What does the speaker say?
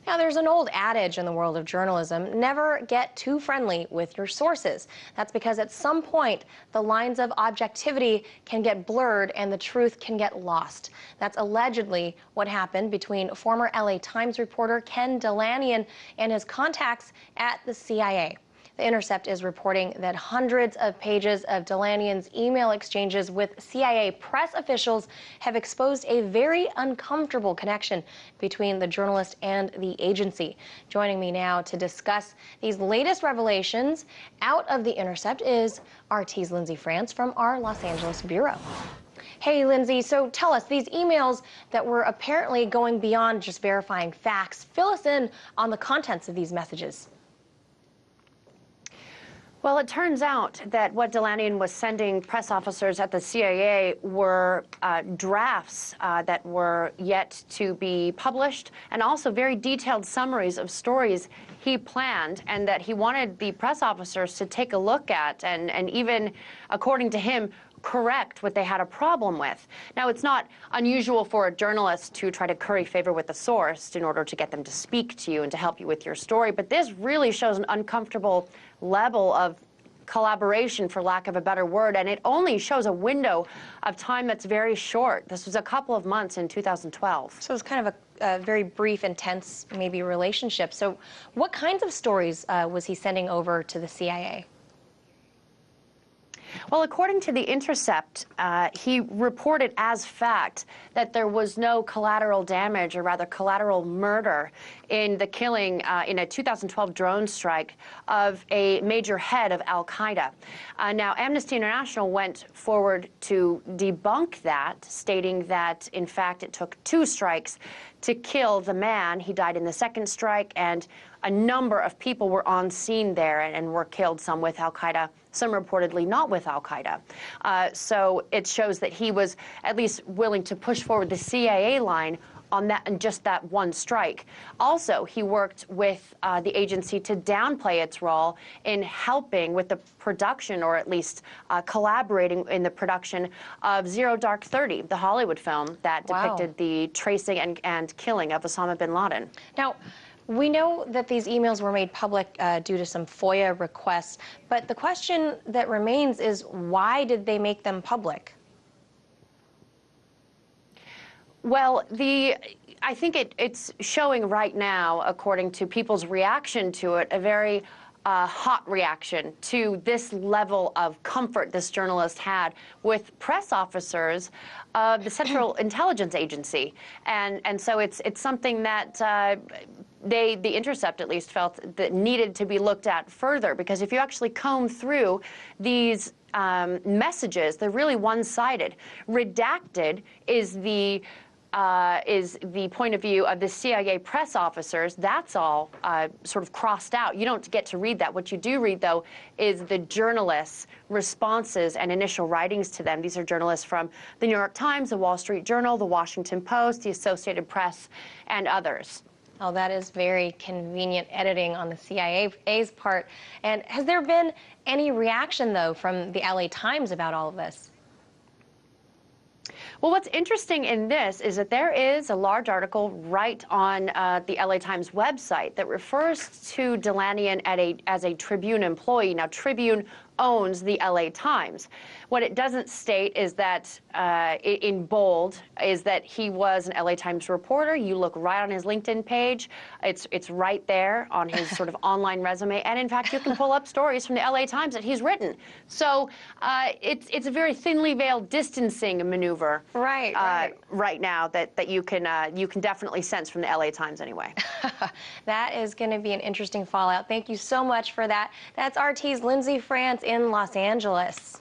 Now, there's an old adage in the world of journalism, never get too friendly with your sources. That's because at some point, the lines of objectivity can get blurred and the truth can get lost. That's allegedly what happened between former LA Times reporter Ken Dilanian and his contacts at the CIA. The Intercept is reporting that hundreds of pages of Dilanian's email exchanges with CIA press officials have exposed a very uncomfortable connection between the journalist and the agency. Joining me now to discuss these latest revelations out of the Intercept is RT's Lindsay France from our Los Angeles bureau. Hey, Lindsay, so tell us, these emails that were apparently going beyond just verifying facts, fill us in on the contents of these messages. Well, it turns out that what Dilanian was sending press officers at the CIA were drafts that were yet to be published, and also very detailed summaries of stories he planned and that he wanted the press officers to take a look at and even, according to him, correct what they had a problem with. Now, it's not unusual for a journalist to try to curry favor with the source in order to get them to speak to you and to help you with your story, but this really shows an uncomfortable level of collaboration, for lack of a better word, and it only shows a window of time that's very short. This was a couple of months in 2012. So it's kind of a very brief, intense, maybe relationship. So what kinds of stories was he sending over to the CIA? Well, according to The Intercept, he reported as fact that there was no collateral damage, or rather collateral murder, in the killing in a 2012 drone strike of a major head of al-Qaeda. Now, Amnesty International went forward to debunk that, stating that, in fact, it took 2 strikes to kill the man. He died in the second strike, and a number of people were on scene there and were killed, some with al-Qaeda, some reportedly not with al-Qaeda. So it shows that he was at least willing to push forward the CIA line on that, and just that one strike. Also, he worked with the agency to downplay its role in helping with the production, or at least collaborating in the production of Zero Dark 30, the Hollywood film that depicted the tracing and killing of Osama bin Laden. Now, we know that these emails were made public due to some FOIA requests, but the question that remains is, why did they make them public? Well, I think it's showing right now, according to people's reaction to it, a very hot reaction to this level of comfort this journalist had with press officers of the Central Intelligence Agency. And so it's something that the Intercept at least felt that needed to be looked at further, because if you actually comb through these messages, they're really one-sided. Redacted is the point of view of the CIA press officers. That's all sort of crossed out. You don't get to read that. What you do read, though, is the journalists' responses and initial writings to them. These are journalists from the New York Times, the Wall Street Journal, the Washington Post, the Associated Press, and others. Oh, that is very convenient editing on the CIA's part. And has there been any reaction, though, from the LA Times about all of this? Well, what's interesting in this is that there is a large article right on the LA Times website that refers to Dilanian as a Tribune employee. Now, Tribune owns the LA Times. What it doesn't state is that, in bold, is that he was an LA Times reporter. You look right on his LinkedIn page. It's right there on his sort of online resume. And in fact, you can pull up stories from the LA Times that he's written. So it's a very thinly veiled distancing maneuver. Right now that you can definitely sense from the LA Times anyway. That is going to be an interesting fallout. Thank you so much for that. That's RT's Lindsay France in Los Angeles.